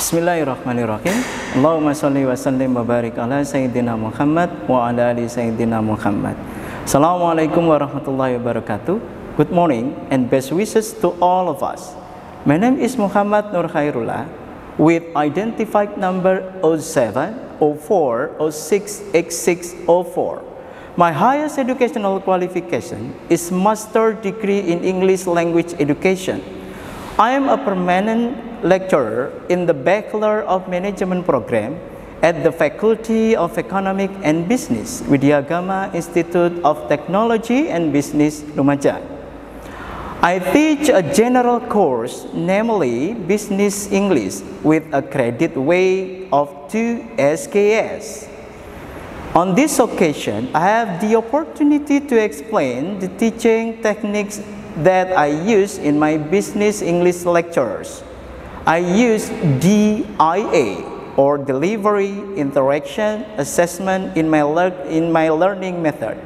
Bismillahirrahmanirrahim. Allahumma salli wa sallim wa barik ala Sayyidina Muhammad wa ala ali Sayyidina Muhammad. Assalamualaikum warahmatullahi wabarakatuh. Good morning and best wishes to all of us. My name is Muhammad Nur Khairullah with identified number 0704068604. My highest educational qualification is Master Degree in English Language Education. I am a permanent lecturer in the Bachelor of Management program at the Faculty of Economic and Business, Widyagama Institute of Technology and Business, Lumajang. I teach a general course, namely Business English, with a credit weight of 2 SKS. On this occasion, I have the opportunity to explain the teaching techniques that I use in my Business English lectures. I use DIA, or Delivery, Interaction, Assessment in my learning method.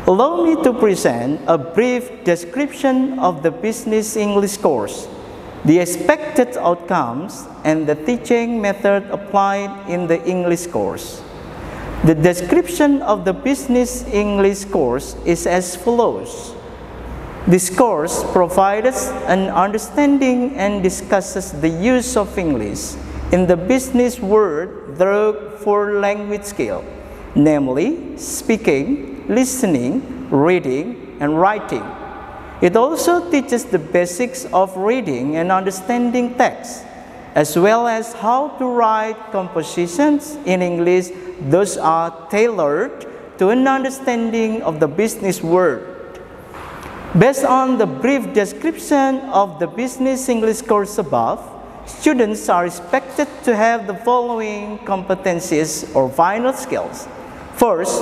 Allow me to present a brief description of the Business English course, the expected outcomes, and the teaching method applied in the English course. The description of the Business English course is as follows. This course provides an understanding and discusses the use of English in the business world through 4 language skills, namely speaking, listening, reading, and writing. It also teaches the basics of reading and understanding text, as well as how to write compositions in English those are tailored to an understanding of the business world. Based on the brief description of the Business English course above, students are expected to have the following competencies or final skills. First,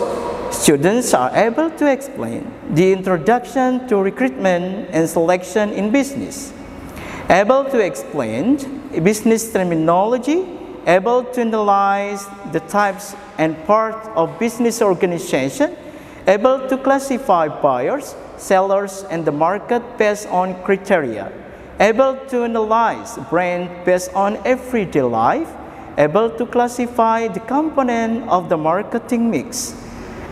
students are able to explain the introduction to recruitment and selection in business, able to explain business terminology, able to analyze the types and parts of business organization, able to classify buyers, sellers, and the market based on criteria, able to analyze brand based on everyday life, able to classify the component of the marketing mix,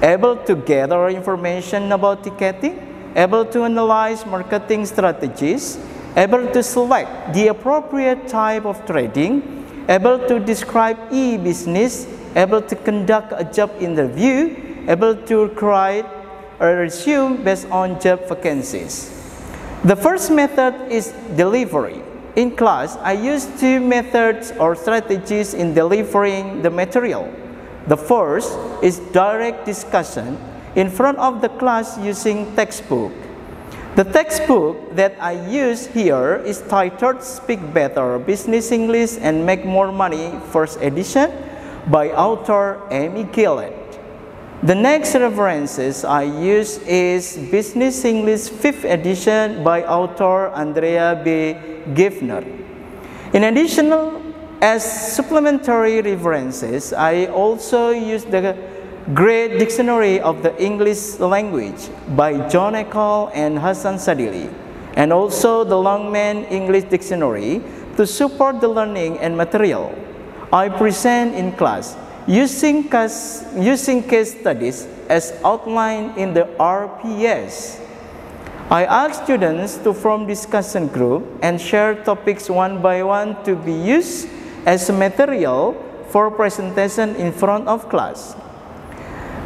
able to gather information about ticketing, able to analyze marketing strategies, able to select the appropriate type of trading, able to describe e-business, able to conduct a job interview, able to create a resume based on job vacancies. The first method is delivery. In class, I use 2 methods or strategies in delivering the material. The first is direct discussion in front of the class using textbook. The textbook that I use here is titled Speak Better, Business English and Make More Money, first edition by author Amy Gillett. The next references I use is Business English 5th edition by author Andrea B. Gifner. In addition, as supplementary references, I also use the Great Dictionary of the English Language by John Eckel and Hassan Sadili, and also the Longman English Dictionary to support the learning and material I present in class, using case studies as outlined in the RPS. I ask students to form discussion group and share topics one by one to be used as material for presentation in front of class.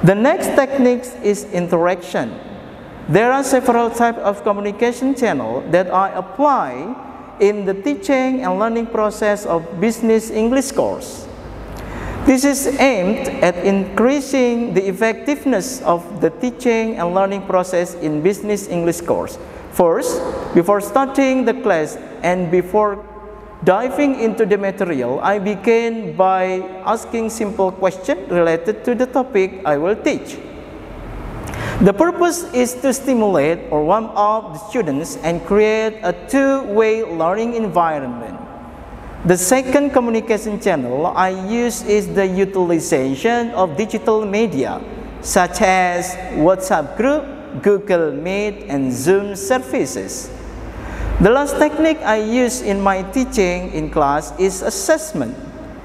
The next technique is interaction. There are several types of communication channels that I apply in the teaching and learning process of Business English course. This is aimed at increasing the effectiveness of the teaching and learning process in Business English course. First, before starting the class and before diving into the material, I begin by asking simple questions related to the topic I will teach. The purpose is to stimulate or warm up the students and create a two-way learning environment. The second communication channel I use is the utilization of digital media, such as WhatsApp group, Google Meet, and Zoom services. The last technique I use in my teaching in class is assessment.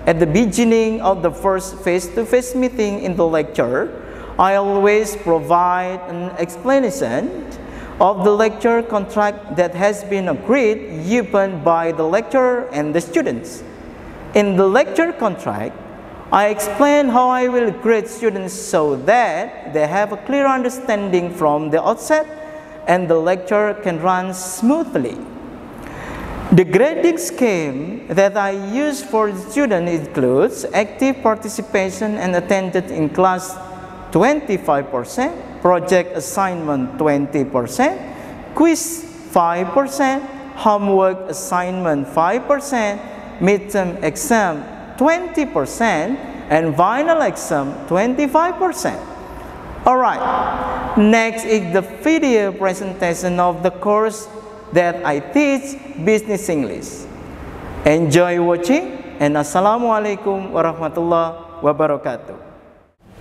At the beginning of the first face-to-face meeting in the lecture, I always provide an explanation of the lecture contract that has been agreed upon by the lecturer and the students. In the lecture contract, I explain how I will grade students so that they have a clear understanding from the outset and the lecture can run smoothly. The grading scheme that I use for the student includes active participation and attendance in class 25%, project assignment 20%, quiz 5%, homework assignment 5%, midterm exam 20%, and final exam 25%. Alright, next is the video presentation of the course that I teach, Business English. Enjoy watching, and Assalamualaikum warahmatullahi wabarakatuh.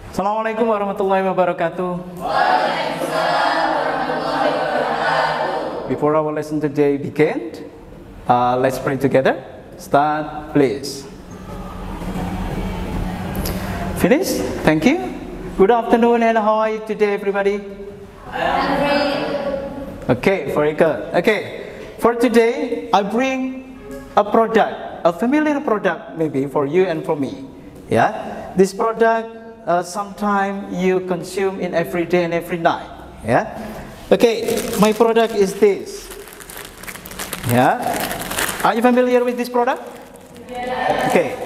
Assalamualaikum warahmatullahi wabarakatuh. Before our lesson today begins, let's pray together. Start, please. Finish? Thank you. Good afternoon, and how are you today, everybody? I'm great. Okay, very good. Okay, for today, I bring a product, a familiar product maybe for you and for me. Yeah, this product sometime you consume in every day and every night. Yeah. Okay, my product is this. Yeah. Are you familiar with this product? Yeah. Okay.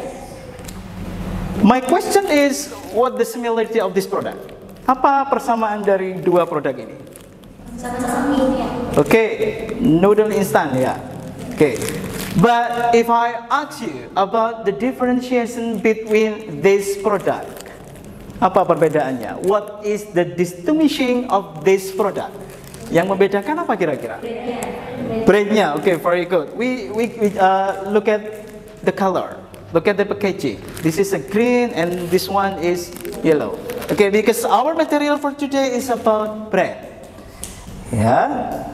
My question is, what the similarity of this product? Apa persamaan dari dua produk ini? Okay, noodle instant, yeah. Okay, but if I ask you about the differentiation between this product, apa perbedaannya? What is the distinguishing of this product? Yang membedakan apa kira-kira? Brandnya. Okay, very good. We look at the color. Look at the packaging. This is a green and this one is yellow. Okay, because our material for today is about bread. Yeah,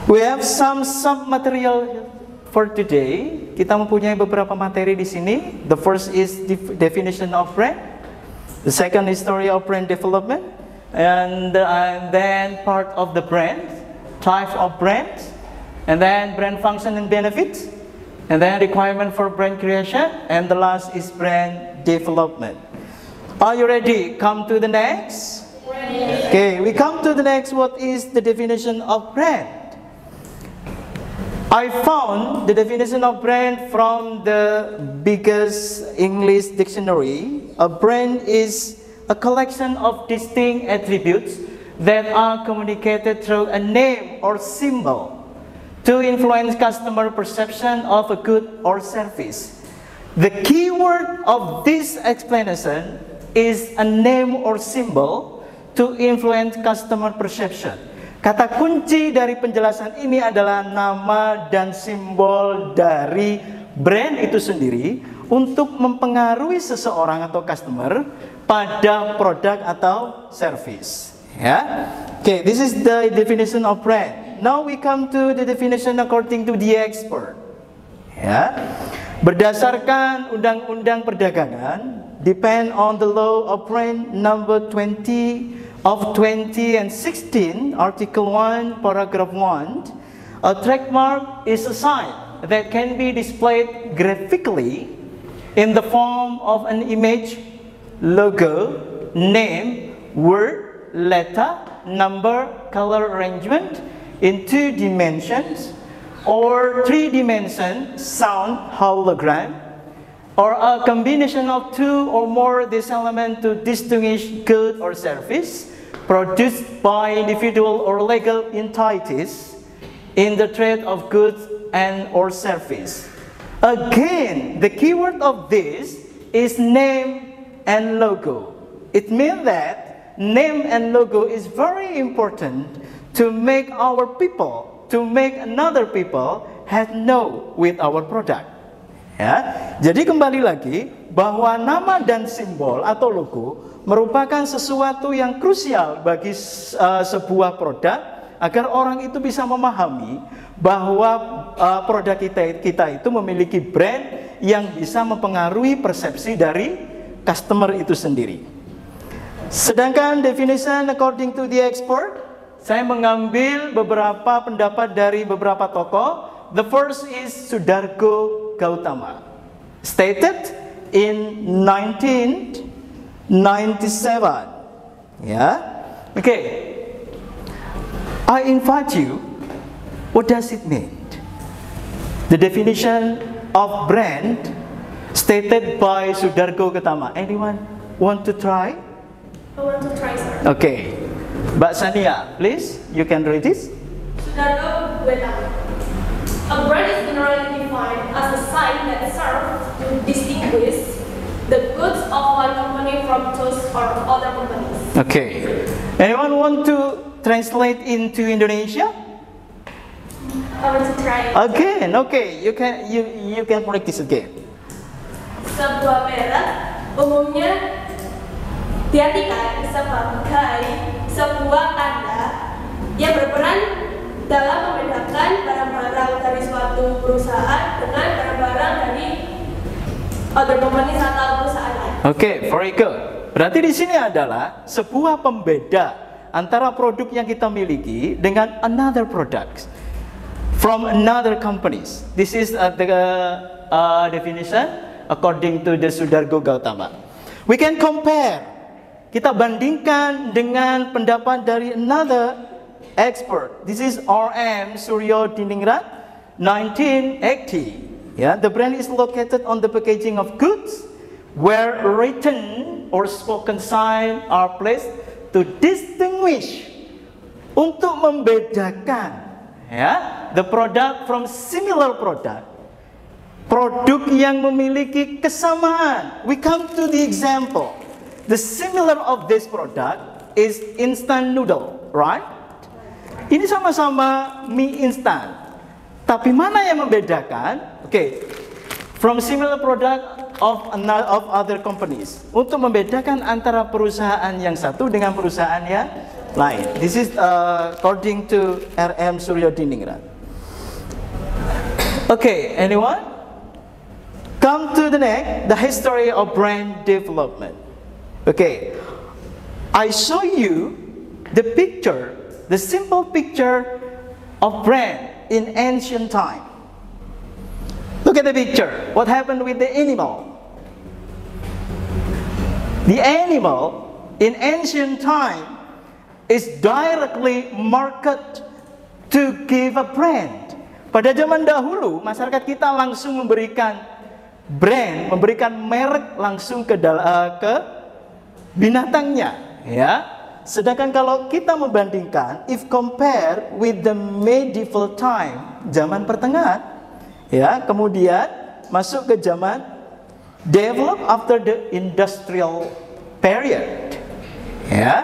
we have some material for today. Kita mempunyai beberapa materi di sini. The first is definition of brand. The second is story of brand development, and then part of the brand, type of brand, and then brand function and benefits, and then requirement for brand creation, and the last is brand development. Are you ready? Come to the next. Okay, we come to the next. What is the definition of brand? I found the definition of brand from the biggest English dictionary. A brand is a collection of distinct attributes that are communicated through a name or symbol to influence customer perception of a good or service. The key word of this explanation is a name or symbol to influence customer perception. Kata kunci dari penjelasan ini adalah nama dan simbol dari brand itu sendiri untuk mempengaruhi seseorang atau customer pada produk atau service. Ya, okay, this is the definition of brand. Now we come to the definition according to the expert. Ya, berdasarkan Undang-Undang Perdagangan, depend on the law of brand number 20 of 2016, Article 1, Paragraph 1, a trademark is a sign that can be displayed graphically in the form of an image, logo, name, word, letter, number, color arrangement in 2 dimensions or 3 dimension sound hologram, or a combination of 2 or more these elements to distinguish good or service produced by individual or legal entities in the trade of goods and or service. Again, the keyword of this is name and logo. It means that name and logo is very important to make our people, to make another people have know with our product. Ya, jadi kembali lagi bahwa nama dan simbol atau logo merupakan sesuatu yang krusial bagi sebuah produk agar orang itu bisa memahami bahwa produk kita itu memiliki brand yang bisa mempengaruhi persepsi dari customer itu sendiri. Sedangkan definition according to the expert, saya mengambil beberapa pendapat dari beberapa tokoh. The first is Sudargo Gautama, stated in 1997. Ya, oke. I invite you. What does it mean? The definition of brand stated by Sudargo Gautama. Anyone want to try? I want to try, sir. Okay. Mbak Sania, please, you can read this. Sudargo Gautama. A brand is generally defined as a sign that serves to distinguish the goods of one company from those of other companies. Okay. Anyone want to translate into Indonesia? I want to try. Again, okay. You can practice again. Sebuah merek umumnya diartikan sebagai sebuah tanda yang berperan dalam membedakan barang-barang dari suatu perusahaan dengan barang-barang dari other companies atau perusahaan lain. Okay, very good. Berarti di sini adalah sebuah pembeda antara produk yang kita miliki dengan another products from another companies. This is the definition according to the Sudargo Gautama. We can compare. Kita bandingkan dengan pendapat dari another expert. This is RM Suryo Diningrat, 1980. Yeah, the brand is located on the packaging of goods where written or spoken sign are placed to distinguish, untuk membedakan, ya, the product from similar product. Produk yang memiliki kesamaan. We come to the example. The similar of this product is instant noodle, right? Ini sama-sama mie instan. Tapi mana yang membedakan? Okay, from similar product of other companies. Untuk membedakan antara perusahaan yang satu dengan perusahaan yang lain. This is according to RM Suryo Diningrat. Okay, anyone? Come to the next, the history of brand development. Okay, I show you the picture, the simple picture of brand in ancient time. Look at the picture. What happened with the animal? The animal in ancient time is directly marketed to give a brand. Pada zaman dahulu, masyarakat kita langsung memberikan brand, memberikan merek langsung ke binatangnya, ya. Sedangkan kalau kita membandingkan, if compare with the medieval time, zaman pertengahan, ya, kemudian masuk ke zaman develop after the industrial period, ya.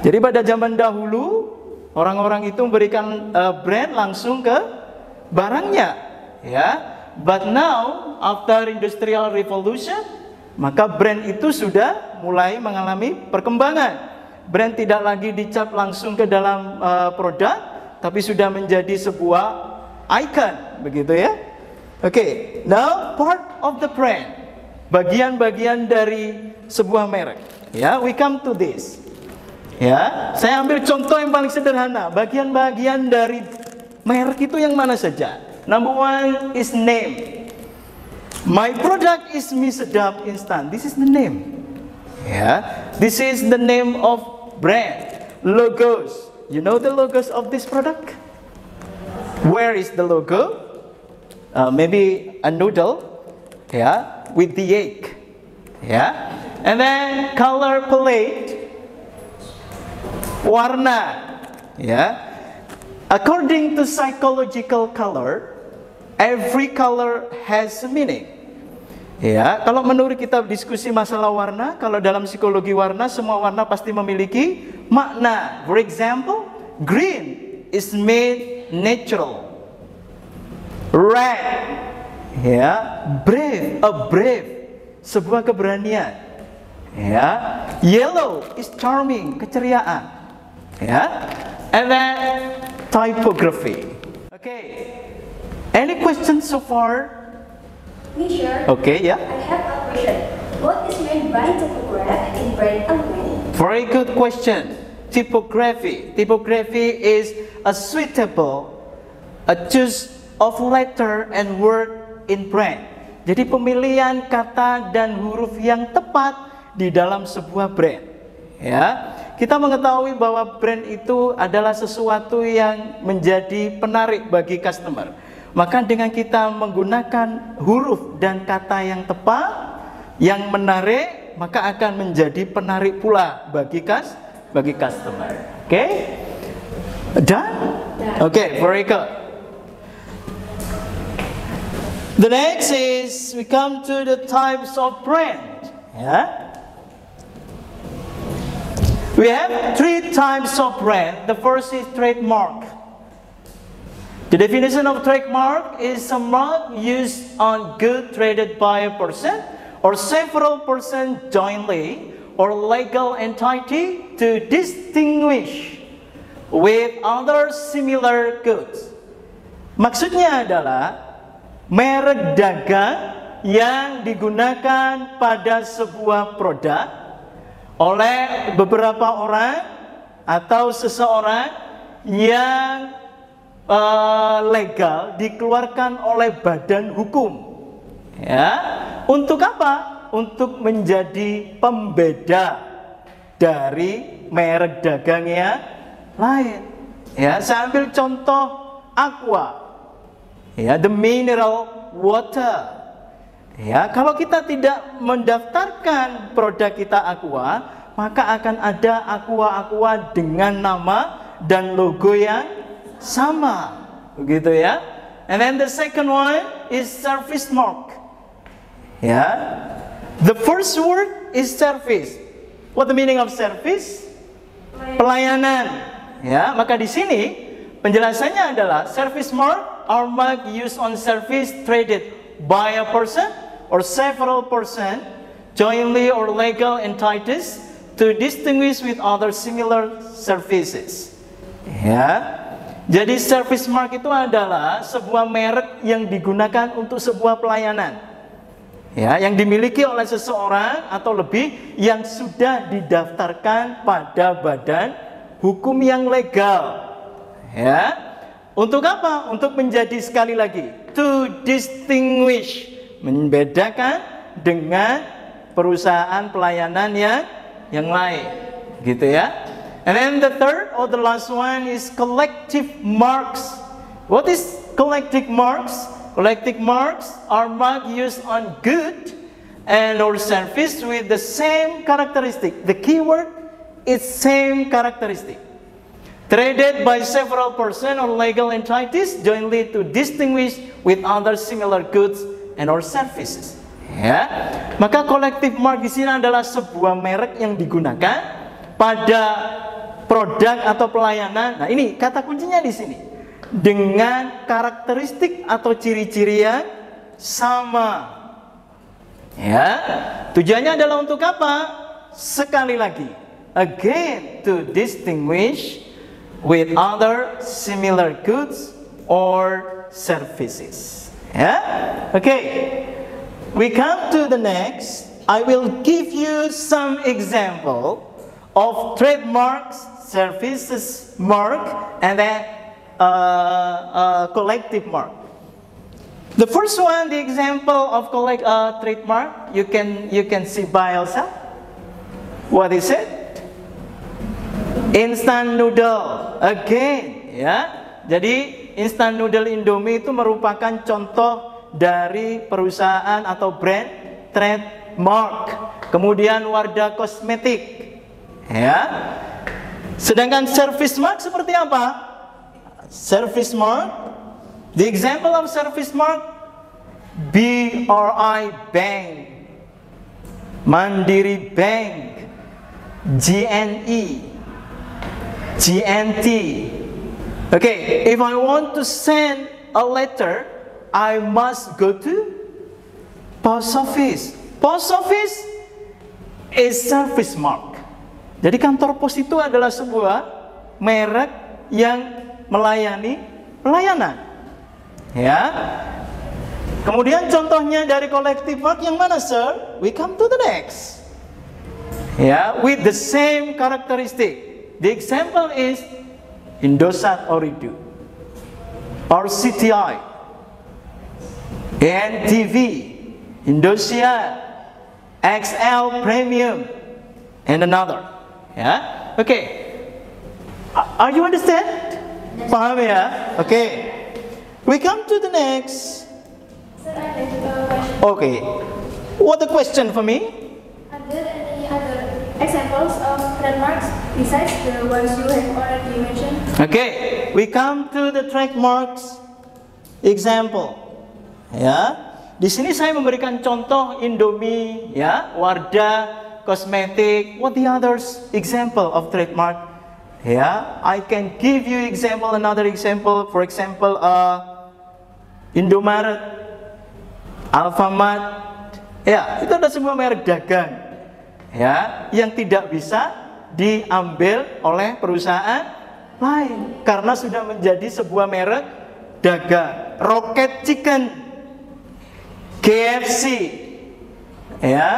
Jadi pada zaman dahulu orang-orang itu memberikan brand langsung ke barangnya, ya. But now after industrial revolution, maka brand itu sudah mulai mengalami perkembangan. Brand tidak lagi dicap langsung ke dalam produk, tapi sudah menjadi sebuah icon, begitu ya. Okay, now part of the brand, bagian-bagian dari sebuah merek. Ya, we come to this. Ya, saya ambil contoh yang paling sederhana. Bagian-bagian dari merek itu yang mana saja? Number one is name. My product is mie sedap instan. This is the name. Yeah, this is the name of brand. Logos. You know the logos of this product? Where is the logo? Maybe a noodle. Yeah, with the egg. Yeah, and then color palette. Warna. Yeah. According to psychological color, every color has a meaning. Ya, kalau menurut kita diskusi masalah warna, kalau dalam psikologi warna, semua warna pasti memiliki makna. For example, green is made natural. Red, ya, brave, a brave, sebuah keberanian. Ya, yellow is charming, keceriaan. Ya, and then typography. Okay. Any questions so far? Teacher, Okay, yeah. I have a question. What is meant by typograph in brain element? Very good question. Typography. Typography is a suitable choice of letter and word in brand. Jadi pemilihan kata dan huruf yang tepat di dalam sebuah brand. Ya, kita mengetahui bahwa brand itu adalah sesuatu yang menjadi penarik bagi customer. Maka dengan kita menggunakan huruf dan kata yang tepat, yang menarik, maka akan menjadi penarik pula bagi customer. Oke? Done? Okay, very good. The next is we come to the types of brand. Yeah? We have three types of brand. The first is trademark. The definition of trademark is a mark used on goods traded by a person or several persons jointly or legal entity to distinguish with other similar goods. Maksudnya adalah merek dagang yang digunakan pada sebuah produk oleh beberapa orang atau seseorang yang legal dikeluarkan oleh badan hukum. Ya, untuk apa? Untuk menjadi pembeda dari merek dagang yang lain. Ya, saya ambil contoh Aqua. Ya, the mineral water. Ya, kalau kita tidak mendaftarkan produk kita Aqua, maka akan ada Aqua dengan nama dan logo yang sama, begitu ya. And then the second one is service mark. Ya, the first word is service. What the meaning of service? Pelayanan. Ya, maka di sini penjelasannya adalah service mark are mark used on service traded by a person or several person jointly or legal entities to distinguish with other similar services. Ya. Jadi service mark itu adalah sebuah merek yang digunakan untuk sebuah pelayanan. Ya, yang dimiliki oleh seseorang atau lebih yang sudah didaftarkan pada badan hukum yang legal. Ya. Untuk apa? Untuk menjadi sekali lagi to distinguish, membedakan dengan perusahaan pelayanan yang lain. Gitu ya. And then the third or the last one is collective marks. What is collective marks? Collective marks are marks used on good and or service with the same characteristic. The keyword is same characteristic. Traded by several persons or legal entities jointly to distinguish with other similar goods and or services. Ya, maka collective mark di sini adalah sebuah merek yang digunakan pada produk atau pelayanan. Nah, ini kata kuncinya di sini. Dengan karakteristik atau ciri-ciri yang sama. Ya. Tujuannya adalah untuk apa? Sekali lagi. Again, to distinguish with other similar goods or services. Ya. Okay. We come to the next. I will give you some example of trademarks, services mark, and then collective mark. The first one, the example of trademark, you can see by yourself. What is it? Instant noodle. Again, ya. Jadi instant noodle Indomie itu merupakan contoh dari perusahaan atau brand trademark. Kemudian Wardah Kosmetik. Ya. Sedangkan service mark seperti apa? Service mark, the example of service mark, BRI Bank, Mandiri Bank, GNE, GNT. Okay, if I want to send a letter, I must go to post office. Post office is service mark. Jadi kantor pos itu adalah sebuah merek yang melayani pelayanan. Ya. Kemudian contohnya dari collective work yang mana, sir? We come to the next. Ya, with the same characteristic. The example is Indosat Ooredoo, or CTI, NTV, Indosiar, XL Premium, and another. Ya, oke. Are you understand? Paham ya? Oke. We come to the next. Sir, I have a question. Okay. What the question for me? Are there any other examples of trademarks besides the ones you have already mentioned? Okay, we come to the trademarks example. Ya, di sini saya memberikan contoh Indomie, ya, Wardah, kosmetik. What the others example of trademark? Ya, I can give you example, another example. For example, Indomaret, Alfamart. Ya, itu ada semua merek dagang, ya, yang tidak bisa diambil oleh perusahaan lain karena sudah menjadi sebuah merek dagang. Rocket Chicken, KFC, ya,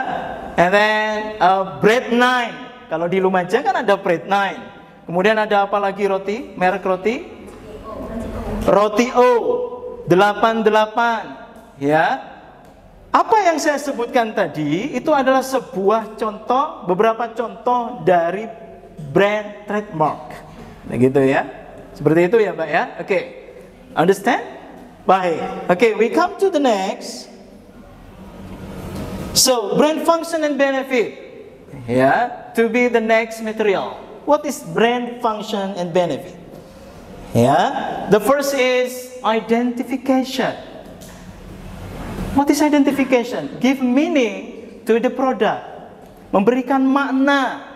and then Bread 9. Kalau di Lumajang kan ada Bread 9. Kemudian ada apa lagi roti? Merek roti? Roti O 88, ya. Apa yang saya sebutkan tadi itu adalah sebuah contoh, beberapa contoh dari brand trademark. Begitu ya. Seperti itu ya, Pak ya. Oke. Understand? Baik. Oke, we come to the next. So, brand function and benefit. Ya, to be the next material. What is brand function and benefit? Ya, the first is identification. What is identification? Give meaning to the product. Memberikan makna,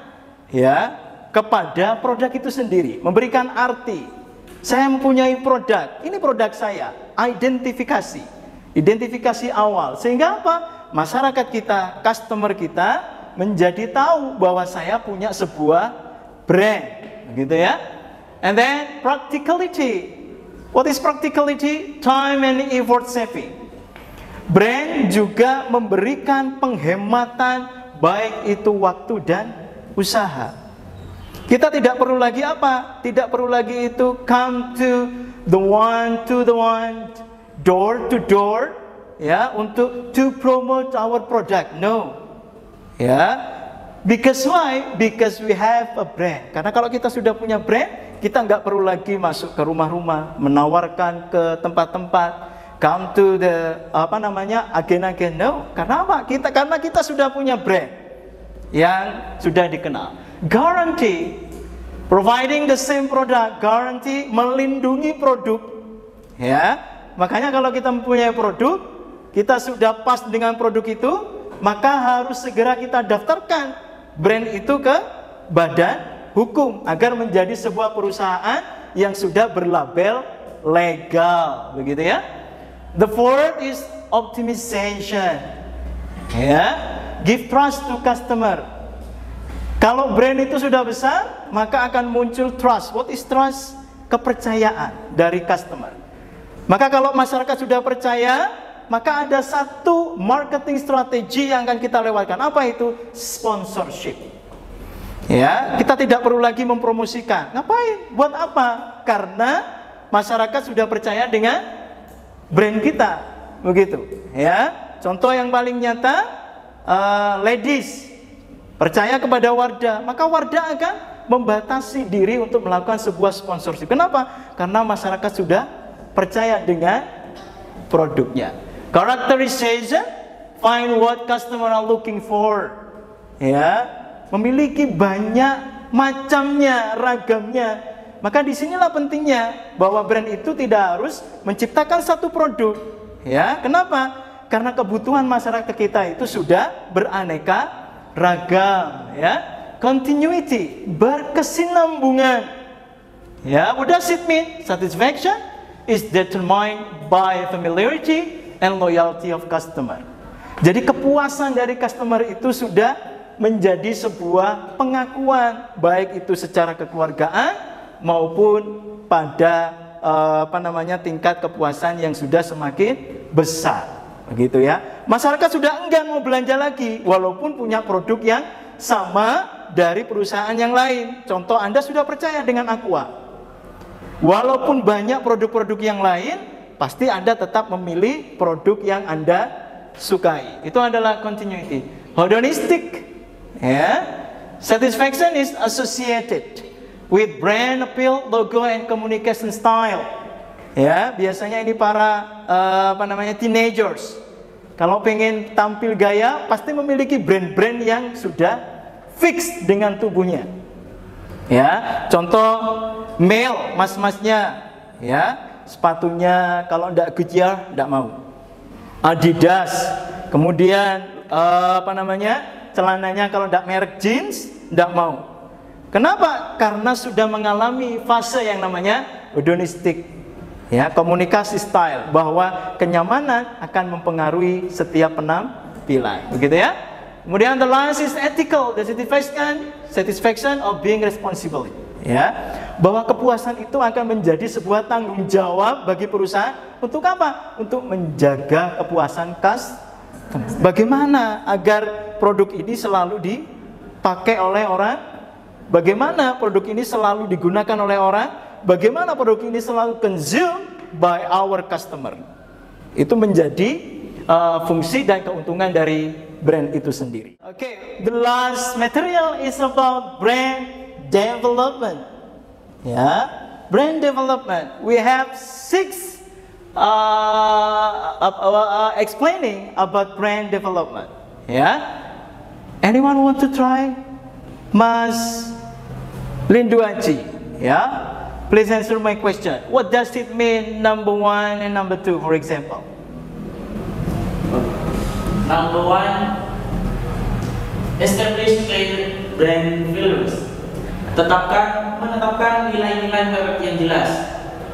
ya, kepada produk itu sendiri. Memberikan arti. Saya mempunyai produk. Ini produk saya. Identifikasi. Identifikasi awal. Sehingga apa? Masyarakat kita, customer kita menjadi tahu bahwa saya punya sebuah brand. Begitu ya. And then practicality. What is practicality? Time and effort saving. Brand juga memberikan penghematan baik itu waktu dan usaha. Kita tidak perlu lagi apa? Tidak perlu lagi itu come to the one, door to door, ya, untuk to promote our product. No. Ya. Because why? Because we have a brand. Karena kalau kita sudah punya brand, kita nggak perlu lagi masuk ke rumah-rumah, menawarkan ke tempat-tempat. Come to the agen-agen. No, karena apa? Karena kita sudah punya brand yang sudah dikenal. Guarantee, providing the same product. Guarantee, melindungi produk. Ya, makanya kalau kita mempunyai produk, kita sudah pas dengan produk itu, maka harus segera kita daftarkan brand itu ke badan hukum agar menjadi sebuah perusahaan yang sudah berlabel legal, begitu ya. The fourth is optimization. Ya, give trust to customer. Kalau brand itu sudah besar, maka akan muncul trust. What is trust? Kepercayaan dari customer. Maka kalau masyarakat sudah percaya, maka ada satu marketing strategi yang akan kita lewatkan. Apa itu? Sponsorship. Ya, kita tidak perlu lagi mempromosikan. Ngapain? Buat apa? Karena masyarakat sudah percaya dengan brand kita, begitu ya. Contoh yang paling nyata, ladies percaya kepada Wardah, maka Wardah akan membatasi diri untuk melakukan sebuah sponsorship. Kenapa? Karena masyarakat sudah percaya dengan produknya. Characterization, find what customer are looking for. Ya, memiliki banyak macamnya, ragamnya. Maka disinilah pentingnya bahwa brand itu tidak harus menciptakan satu produk. Ya, kenapa? Karena kebutuhan masyarakat kita itu sudah beraneka ragam. Ya, continuity, berkesinambungan. Ya, what does it mean? Satisfaction is determined by familiarity and loyalty of customer. Jadi kepuasan dari customer itu sudah menjadi sebuah pengakuan, baik itu secara kekeluargaan maupun pada tingkat kepuasan yang sudah semakin besar, begitu ya. Masyarakat sudah enggan mau belanja lagi, walaupun punya produk yang sama dari perusahaan yang lain. Contoh, Anda sudah percaya dengan Aqua, walaupun banyak produk-produk yang lain, pasti Anda tetap memilih produk yang Anda sukai. Itu adalah continuity. Hedonistic, ya. Satisfaction is associated with brand appeal, logo, and communication style. Ya, biasanya ini para teenagers. Kalau pengen tampil gaya, pasti memiliki brand-brand yang sudah fix dengan tubuhnya. Ya, contoh male, mas-masnya, ya, sepatunya kalau ndak Goodyear ndak mau. Adidas, kemudian celananya kalau ndak merek jeans ndak mau. Kenapa? Karena sudah mengalami fase yang namanya hedonistic, ya, komunikasi style, bahwa kenyamanan akan mempengaruhi setiap penampilan, begitu ya. Kemudian the last is ethical, the satisfaction of being responsible, ya, bahwa kepuasan itu akan menjadi sebuah tanggung jawab bagi perusahaan untuk apa? Untuk menjaga kepuasan customer. Bagaimana agar produk ini selalu dipakai oleh orang? Bagaimana produk ini selalu digunakan oleh orang? Bagaimana produk ini selalu consumed by our customer? Itu menjadi fungsi dan keuntungan dari brand itu sendiri. Okay, the last material is about brand development. Ya, brand development. We have 6 explaining about brand development. Ya, anyone want to try? Mas Lindu Aji, yeah? Please answer my question. What does it mean, number 1 and number 2, for example? Number 1, establish clear brand values. Menetapkan nilai-nilai merek yang jelas.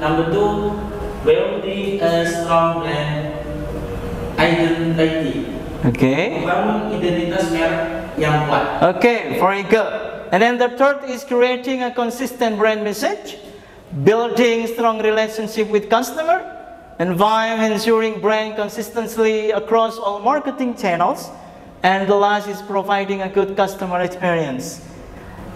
Number 2, build a strong brand identity. Okay. Membangun identitas merek yang kuat. Okay, very good. And then the third is creating a consistent brand message, building strong relationship with customer, and by ensuring brand consistency across all marketing channels. And the last is providing a good customer experience.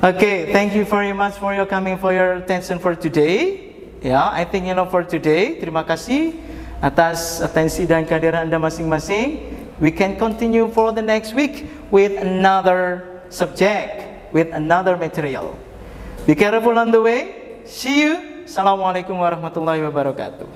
Okay, thank you very much for your coming, for your attention for today. Yeah, I think for today. Terima kasih atas atensi dan kehadiran Anda masing-masing. We can continue for the next week with another subject, with another material. Be careful on the way. See you. Assalamualaikum warahmatullahi wabarakatuh.